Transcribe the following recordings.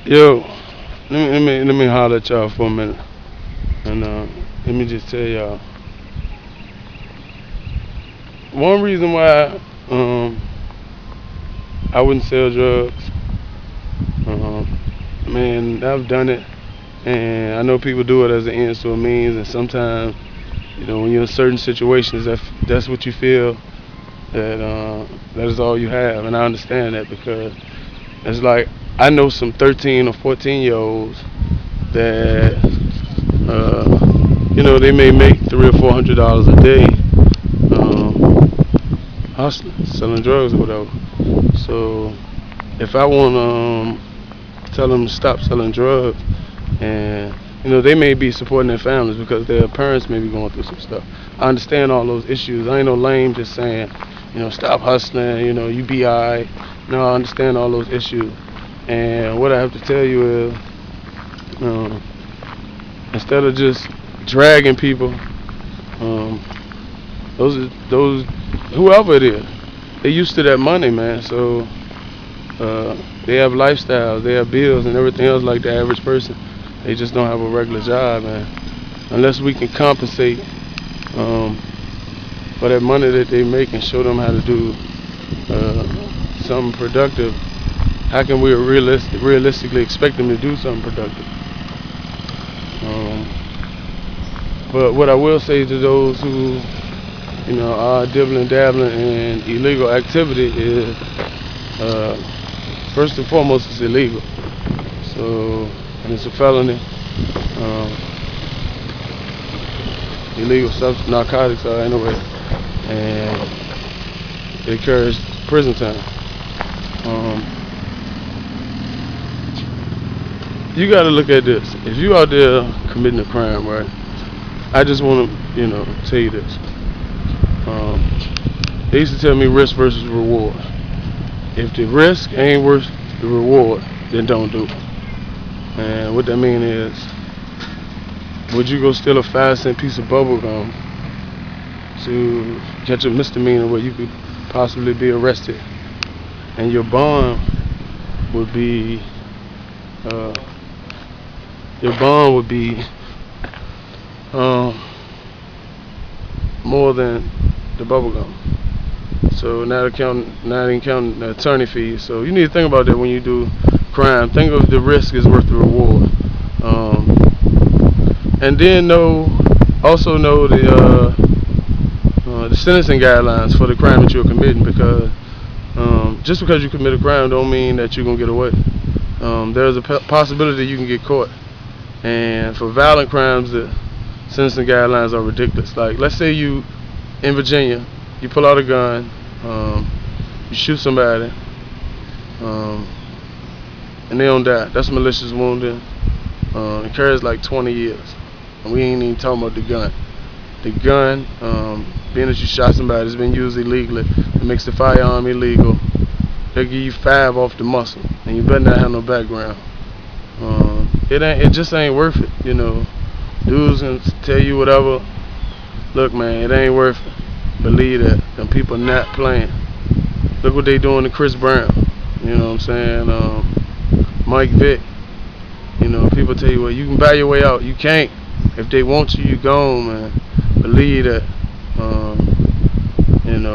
Yo, let me holler at y'all for a minute, and let me just tell y'all one reason why um I wouldn't sell drugs. Um, man, I've done it, and I know people do it as an ends to a means, and sometimes when you're in certain situations, that's what you feel that that is all you have, and I understand that because it's like I know some 13 or 14-year olds that they may make $300 or $400 a day, um, hustling, selling drugs or whatever. So if I want to tell them to stop selling drugs, and they may be supporting their families because their parents may be going through some stuff. I understand all those issues. I ain't no lame just saying, stop hustling. You be alright. No, I understand all those issues. And what I have to tell you is, um, instead of just dragging people, um, those whoever it is, they used to that money, man. So they have lifestyles, they have bills, and everything else like the average person. They just don't have a regular job, man. Unless we can compensate um, for that money that they make and show them how to do something productive, how can we realistically expect them to do something productive? Um, but what I will say to those who, are dibbling dabbling in illegal activity is, uh, first and foremost, it's illegal. So, and it's a felony. Um, illegal narcotics are anyway, and it carries prison time. Um, you got to look at this. If you out there committing a crime, right? I just want to, tell you this. Um, they used to tell me risk versus reward. If the risk ain't worth the reward, then don't do it. And what that mean is, would you go steal a 5-cent piece of bubble gum to catch a misdemeanor where you could possibly be arrested, and your bond would be uh, your bond would be um, more than the bubble gum? So now ain't counting the attorney fees. So you need to think about that when you do crime. Think of the risk is worth the reward. And then also know the sentencing guidelines for the crime that you're committing, because just because you commit a crime don't mean that you're gonna get away. There's a possibility you can get caught, and for violent crimes, the sentencing guidelines are ridiculous. Like, let's say you in Virginia, you pull out a gun, you shoot somebody, um, and they don't die. That's malicious wounding. It carries like 20 years. And we ain't even talking about the gun. The gun, being that you shot somebody, has been used illegally. It makes the firearm illegal. They give you 5 off the muscle, and you better not have no background. It just ain't worth it, Dudes can tell you whatever. Look, man, it ain't worth it. Believe that. Them people not playing. Look what they doing to Chris Brown. You know what I'm saying? Mike Vick. People tell you, well, you can buy your way out. You can't. If they want you, you gone, man. Believe that. And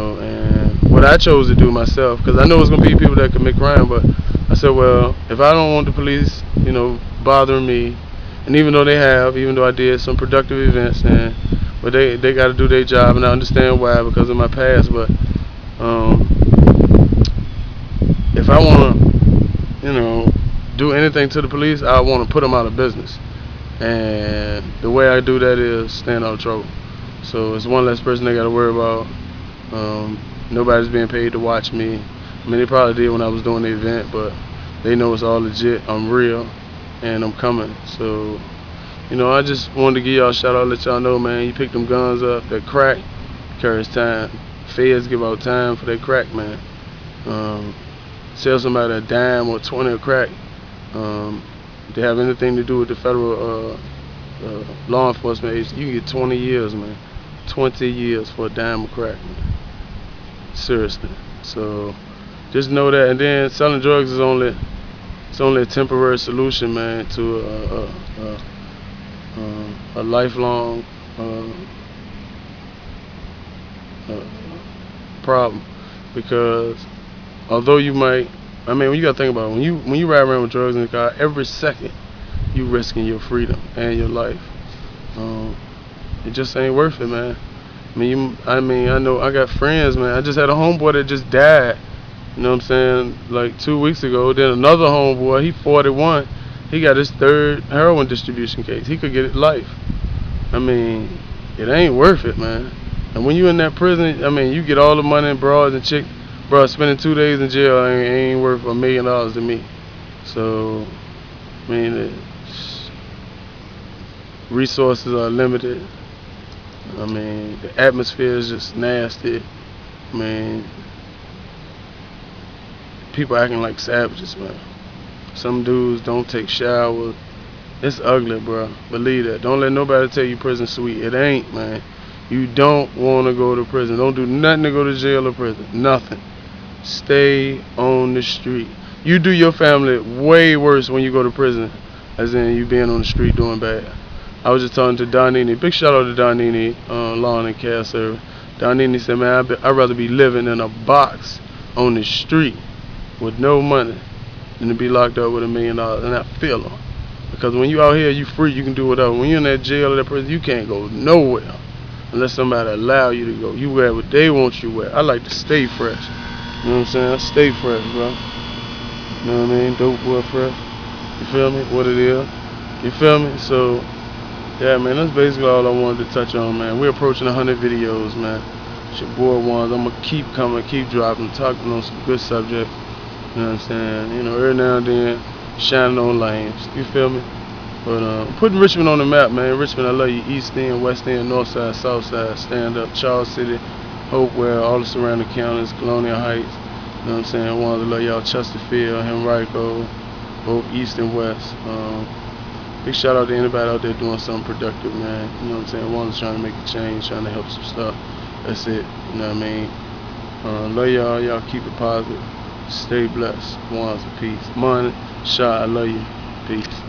what I chose to do myself, because I know it's gonna be people that commit crime, but I said, well, if I don't want the police, bothering me, and even though I did some productive events, but they got to do their job, and I understand why, because of my past. But if I want to, do anything to the police, I want to put them out of business. And the way I do that is staying out of trouble. So it's one less person they got to worry about. Nobody's being paid to watch me. I mean, they probably did when I was doing the event, but they know it's all legit. I'm real, and I'm coming. So, I just wanted to give y'all a shout out, let y'all know, man, you pick them guns up. That crack carries time. Feds give out time for that crack, man. Sell somebody a dime or 20 of crack. If they have anything to do with the federal law enforcement agency, you can get 20 years, man. 20 years for a dime of crack, man. Seriously. So just know that. And then selling drugs is only It's only a temporary solution, man, to a lifelong uh, uh, problem. Because although you might, I mean, when you gotta think about it, when you ride around with drugs in the car, every second you risking your freedom and your life. Um, it just ain't worth it, man. I know I got friends, man. I just had a homeboy that just died. You know what I'm saying? Like 2 weeks ago. Then another homeboy, he 41. He got his third heroin distribution case. He could get it life. I mean, it ain't worth it, man. And when you in that prison, I mean, you get all the money and bras and chick, bro. Spending 2 days in jail ain't worth $1 million to me. So, I mean, resources are limited. I mean, the atmosphere is just nasty. I mean, people acting like savages, man. Some dudes don't take showers. It's ugly, bro. Believe that. Don't let nobody tell you prison sweet. It ain't, man. You don't want to go to prison. Don't do nothing to go to jail or prison. Nothing. Stay on the street. You do your family way worse when you go to prison, as in you being on the street doing bad. I was just talking to Donini. Big shout out to Donini, Lawn and Care Service. Donini said, man, I'd rather be living in a box on the street with no money than to be locked up with $1 million. And I feel them. Because when you out here, you free, you can do whatever. When you're in that jail or that prison, you can't go nowhere unless somebody allow you to go. You wear what they want you to wear. I like to stay fresh. You know what I'm saying? I stay fresh, bro. You know what I mean? Dope boy fresh. You feel me? What it is. You feel me? So, yeah, man, that's basically all I wanted to touch on, man. We're approaching 100 videos, man. It's your boy Wont. I'm going to keep coming, keep dropping, talking on some good subjects. You know what I'm saying? You know, every now and then, shining on lanes. You feel me? But putting Richmond on the map, man. Richmond, I love you. East End, West End, North Side, South Side, stand up. Charles City, Hopewell, all the surrounding counties, Colonial Heights. You know what I'm saying? I wanted to love y'all. Chesterfield, Henrico, both East and West. Big shout out to anybody out there doing something productive, man. You know what I'm saying? One's trying to make a change, trying to help some stuff. That's it. You know what I mean? Love y'all. Y'all keep it positive. Stay blessed. One's a peace. Money, shot. I love you. Peace.